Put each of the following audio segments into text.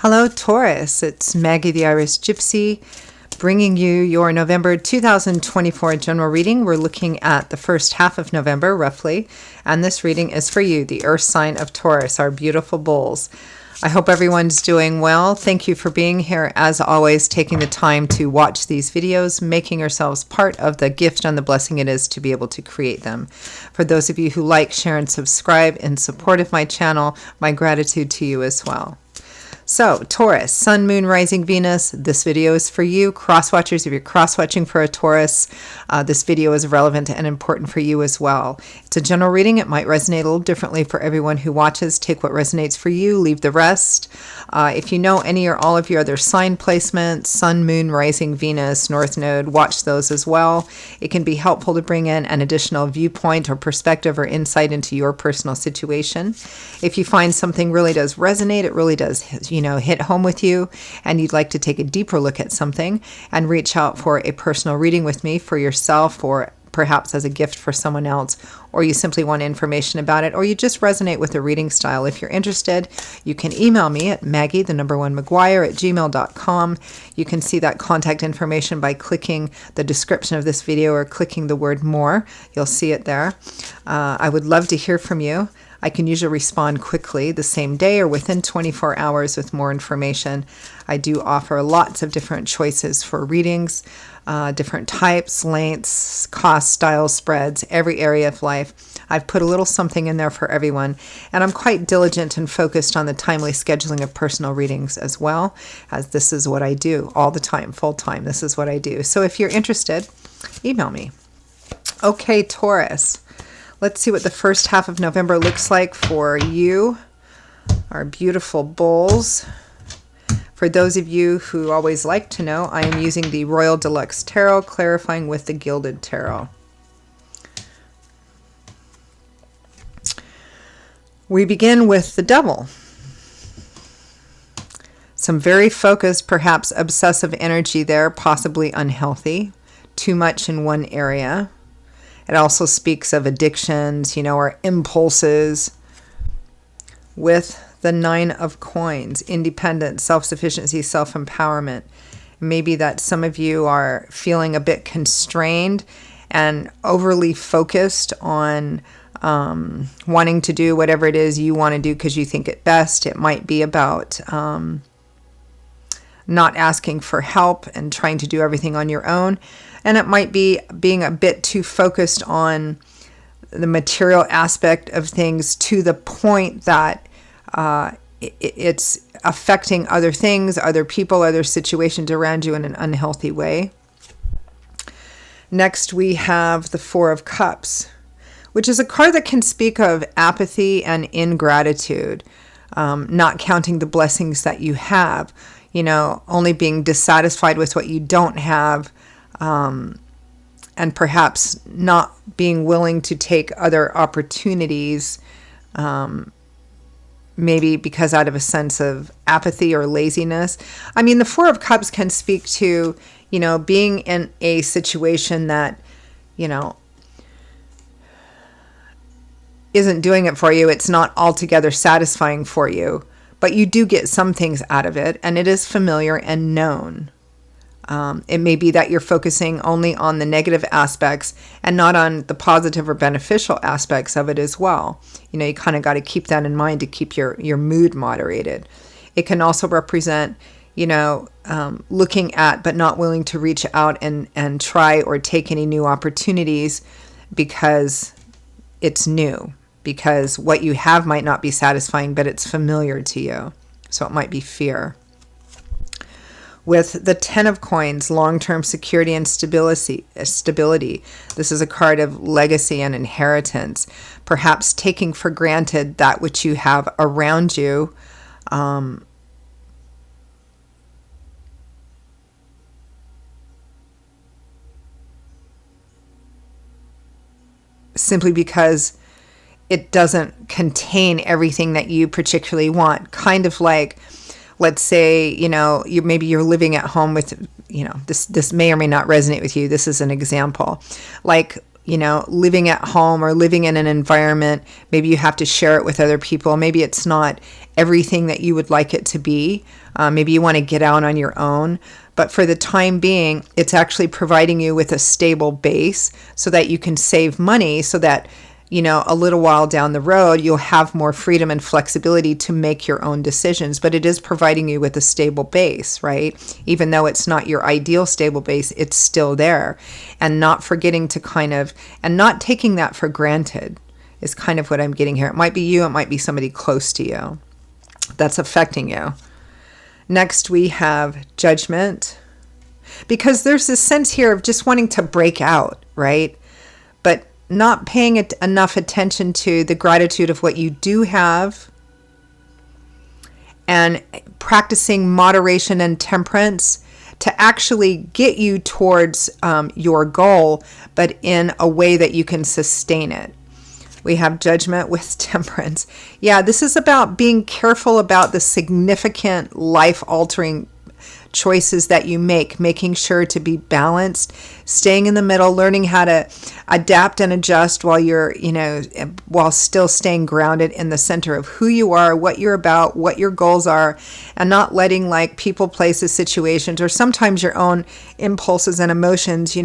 Hello, Taurus. It's Maggie the Irish Gypsy bringing you your November 2024 general reading. We're looking at the first half of November, roughly, and this reading is for you, the Earth sign of Taurus, our beautiful bulls. I hope everyone's doing well. Thank you for being here, as always, taking the time to watch these videos, making yourselves part of the gift and the blessing it is to be able to create them. For those of you who like, share, and subscribe in support of my channel, my gratitude to you as well. So, Taurus, Sun, Moon, Rising, Venus, this video is for you. Cross-watchers, if you're cross-watching for a Taurus, this video is relevant and important for you as well. It's a general reading. It might resonate a little differently for everyone who watches. Take what resonates for you, leave the rest. If you know any or all of your other sign placements, Sun, Moon, Rising, Venus, North Node, watch those as well. It can be helpful to bring in an additional viewpoint or perspective or insight into your personal situation. If you find something really does resonate, it really does hit home with you, and you'd like to take a deeper look at something and reach out for a personal reading with me for yourself, or perhaps as a gift for someone else, or you simply want information about it, or you just resonate with the reading style. If you're interested, you can email me at maggie1McGuire@gmail.com. You can see that contact information by clicking the description of this video or clicking the word more. You'll see it there. I would love to hear from you. I can usually respond quickly the same day or within 24 hours with more information. I do offer lots of different choices for readings, different types, lengths, cost, styles, spreads, every area of life. I've put a little something in there for everyone, and I'm quite diligent and focused on the timely scheduling of personal readings as well, as this is what I do all the time, full time. This is what I do. So if you're interested, email me. Okay, Taurus. Let's see what the first half of November looks like for you, our beautiful bulls. For those of you who always like to know, I am using the Royal Deluxe Tarot, clarifying with the Gilded Tarot. We begin with the Devil. Some very focused, perhaps obsessive energy there, possibly unhealthy, too much in one area. It also speaks of addictions, or impulses. With the Nine of Coins, independence, self-sufficiency, self-empowerment. Maybe that some of you are feeling a bit constrained and overly focused on wanting to do whatever it is you want to do because you think it best. It might be about not asking for help and trying to do everything on your own. And it might be being a bit too focused on the material aspect of things to the point that it's affecting other things, other people, other situations around you in an unhealthy way. Next, we have the Four of Cups, which is a card that can speak of apathy and ingratitude, not counting the blessings that you have, only being dissatisfied with what you don't have, and perhaps not being willing to take other opportunities, maybe because out of a sense of apathy or laziness. I mean, the Four of Cups can speak to, being in a situation that, isn't doing it for you. It's not altogether satisfying for you, but you do get some things out of it, and it is familiar and known. It may be that you're focusing only on the negative aspects and not on the positive or beneficial aspects of it as well. You kind of got to keep that in mind to keep your mood moderated. It can also represent, looking at but not willing to reach out and try or take any new opportunities because it's new, because what you have might not be satisfying, but it's familiar to you. So it might be fear. With the Ten of Coins, long-term security and stability. This is a card of legacy and inheritance. Perhaps taking for granted that which you have around you. Simply because it doesn't contain everything that you particularly want. Kind of like, let's say, maybe you're living at home with, this may or may not resonate with you. This is an example. Like, living at home or living in an environment. Maybe you have to share it with other people. Maybe it's not everything that you would like it to be. Maybe you want to get out on your own. But for the time being, it's actually providing you with a stable base so that you can save money, so that a little while down the road, you'll have more freedom and flexibility to make your own decisions. But it is providing you with a stable base, right? Even though it's not your ideal stable base, it's still there. And not forgetting to and not taking that for granted is kind of what I'm getting here. It might be you, it might be somebody close to you that's affecting you. Next, we have Judgment. Because there's this sense here of just wanting to break out, right? But not paying enough attention to the gratitude of what you do have, and practicing moderation and temperance to actually get you towards your goal, but in a way that you can sustain it. We have Judgment with Temperance. Yeah, this is about being careful about the significant life-altering choices that you make, making sure to be balanced, staying in the middle, learning how to adapt and adjust while you're, while still staying grounded in the center of who you are, what you're about, what your goals are, and not letting people, places, situations, or sometimes your own impulses and emotions,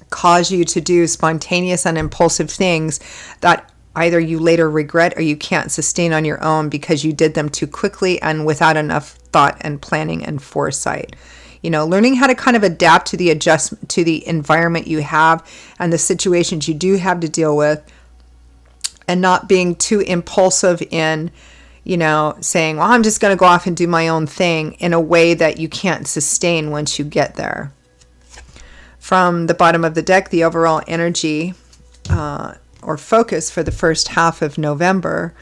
cause you to do spontaneous and impulsive things that either you later regret or you can't sustain on your own because you did them too quickly and without enough thought and planning and foresight. Learning how to kind of adapt to the adjustment, to the environment you have and the situations you do have to deal with, and not being too impulsive in, saying, well, I'm just going to go off and do my own thing in a way that you can't sustain once you get there. From the bottom of the deck, the overall energy or focus for the first half of November,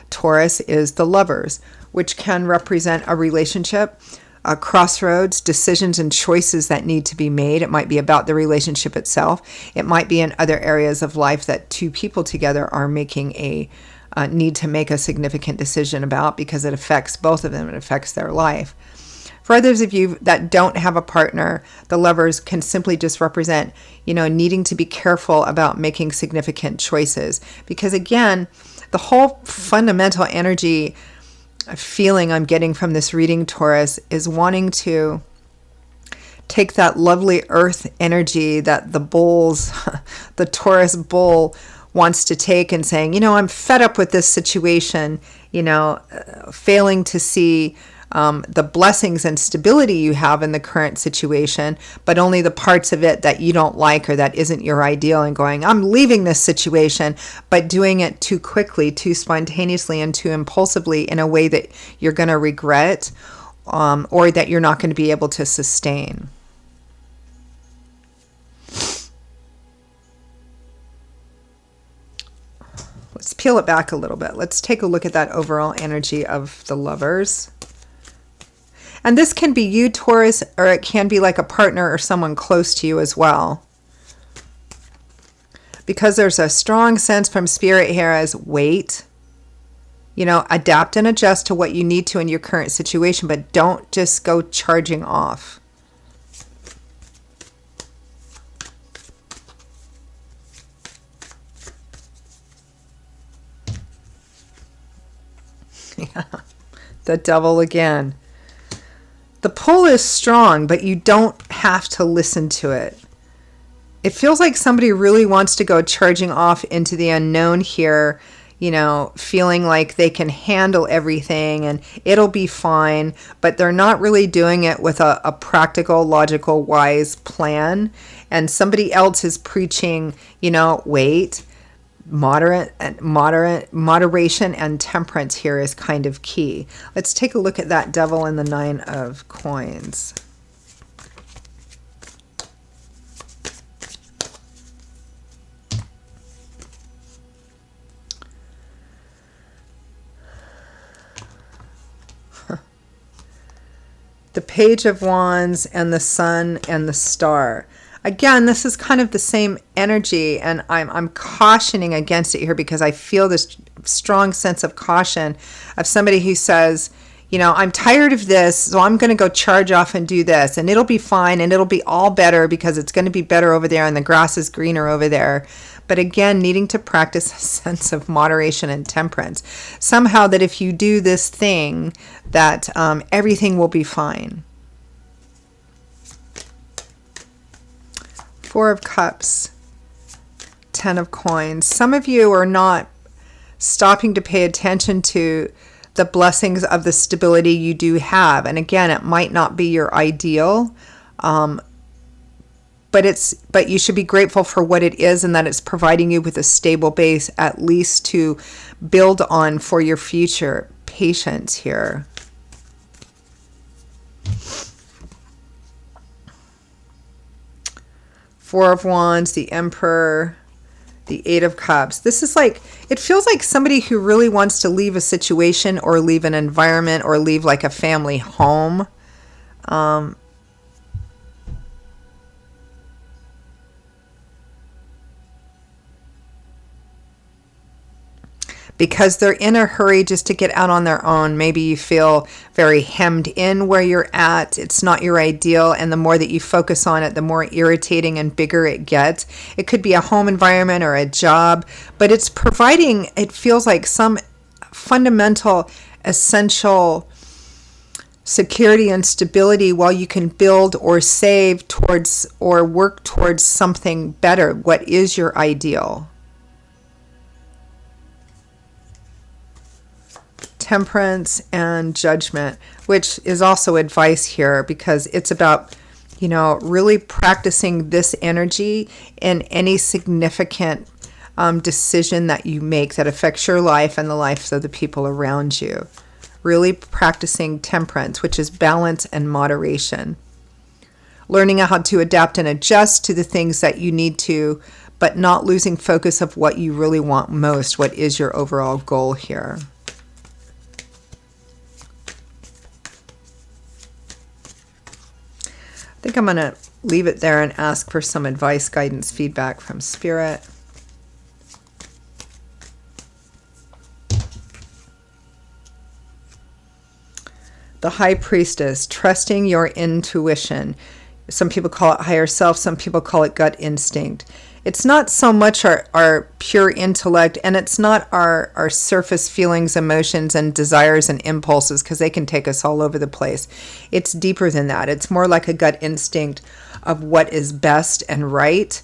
Taurus, is the Lovers, which can represent a relationship, a crossroads, decisions and choices that need to be made. It might be about the relationship itself. It might be in other areas of life that two people together are making need to make a significant decision about because it affects both of them. It affects their life. For others of you that don't have a partner, the Lovers can simply just represent, needing to be careful about making significant choices. Because again, the whole fundamental energy feeling I'm getting from this reading, Taurus, is wanting to take that lovely earth energy that the bulls, the Taurus bull wants to take, and saying, I'm fed up with this situation, failing to see the blessings and stability you have in the current situation, but only the parts of it that you don't like or that isn't your ideal, and going, I'm leaving this situation, but doing it too quickly, too spontaneously, and too impulsively in a way that you're going to regret or that you're not going to be able to sustain. Let's peel it back a little bit. Let's take a look at that overall energy of the Lovers. And this can be you, Taurus, or it can be like a partner or someone close to you as well. Because there's a strong sense from Spirit here as wait. Adapt and adjust to what you need to in your current situation, but don't just go charging off. Yeah, the Devil again. The pull is strong, but you don't have to listen to it. It feels like somebody really wants to go charging off into the unknown here, feeling like they can handle everything and it'll be fine, but they're not really doing it with a practical, logical, wise plan. And somebody else is preaching, wait. Moderation and temperance here is kind of key. Let's take a look at that Devil and the 9 of Coins. The Page of Wands and the Sun and the Star. Again, this is kind of the same energy, and I'm cautioning against it here because I feel this strong sense of caution of somebody who says, I'm tired of this, so I'm going to go charge off and do this, and it'll be fine, and it'll be all better because it's going to be better over there and the grass is greener over there. But again, needing to practice a sense of moderation and temperance. Somehow that if you do this thing, that everything will be fine. Four of Cups, 10 of Coins. Some of you are not stopping to pay attention to the blessings of the stability you do have. And again, it might not be your ideal, but you should be grateful for what it is, and that it's providing you with a stable base, at least to build on for your future. Patience here. Four of Wands, the Emperor, the Eight of Cups. This is like, it feels like somebody who really wants to leave a situation or leave an environment or leave like a family home. Because they're in a hurry just to get out on their own. Maybe you feel very hemmed in where you're at. It's not your ideal, and the more that you focus on it, the more irritating and bigger it gets. It could be a home environment or a job, but it's providing, it feels like, some fundamental, essential security and stability while you can build or save towards or work towards something better. What is your ideal? Temperance and Judgment, which is also advice here, because it's about, really practicing this energy in any significant decision that you make that affects your life and the lives of the people around you. Really practicing temperance, which is balance and moderation. Learning how to adapt and adjust to the things that you need to, but not losing focus of what you really want most. What is your overall goal here? I think I'm going to leave it there and ask for some advice, guidance, feedback from Spirit. The High Priestess, trusting your intuition. Some people call it higher self, some people call it gut instinct. It's not so much our pure intellect, and it's not our surface feelings, emotions, and desires and impulses, because they can take us all over the place. It's deeper than that. It's more like a gut instinct of what is best and right,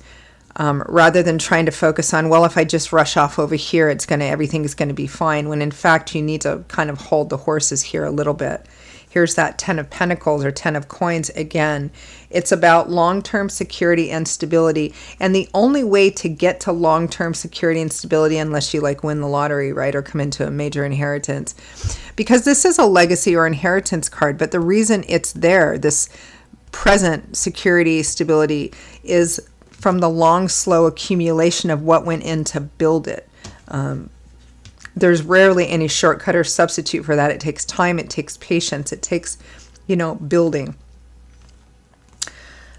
rather than trying to focus on, well, if I just rush off over here, everything's going to be fine, when in fact you need to kind of hold the horses here a little bit. Here's that 10 of Pentacles or 10 of Coins again. It's about long-term security and stability. And the only way to get to long-term security and stability, unless you win the lottery, right, or come into a major inheritance, because this is a legacy or inheritance card, but the reason it's there, this present security, stability, is from the long, slow accumulation of what went in to build it. There's rarely any shortcut or substitute for that. It takes time, it takes patience, it takes, building.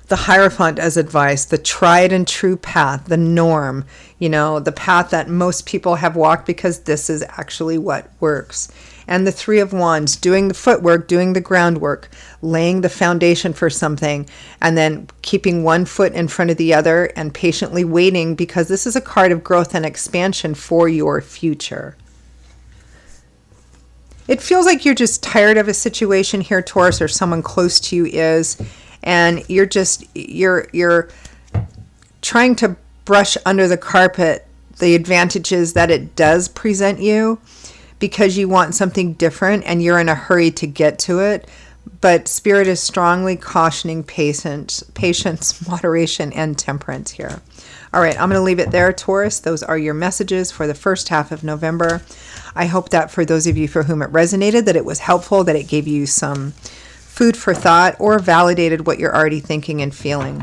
The Hierophant as advice, the tried and true path, the norm, the path that most people have walked because this is actually what works. And the Three of Wands, doing the footwork, doing the groundwork, laying the foundation for something, and then keeping one foot in front of the other and patiently waiting, because this is a card of growth and expansion for your future. It feels like you're just tired of a situation here, Taurus, or someone close to you is, and you're trying to brush under the carpet the advantages that it does present you, because you want something different and you're in a hurry to get to it. But Spirit is strongly cautioning patience, moderation, and temperance here. All right, I'm going to leave it there, Taurus. Those are your messages for the first half of November. I hope that for those of you for whom it resonated, that it was helpful, that it gave you some food for thought or validated what you're already thinking and feeling.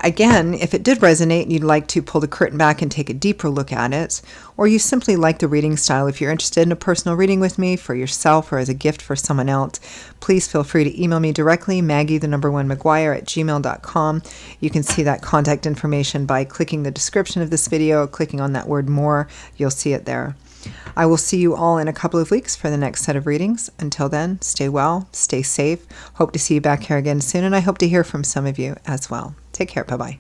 Again, if it did resonate and you'd like to pull the curtain back and take a deeper look at it, or you simply like the reading style, if you're interested in a personal reading with me for yourself or as a gift for someone else, please feel free to email me directly, Maggie1McGuire@gmail.com. You can see that contact information by clicking the description of this video, clicking on that word more. You'll see it there. I will see you all in a couple of weeks for the next set of readings. Until then, stay well, stay safe. Hope to see you back here again soon, and I hope to hear from some of you as well. Take care. Bye-bye.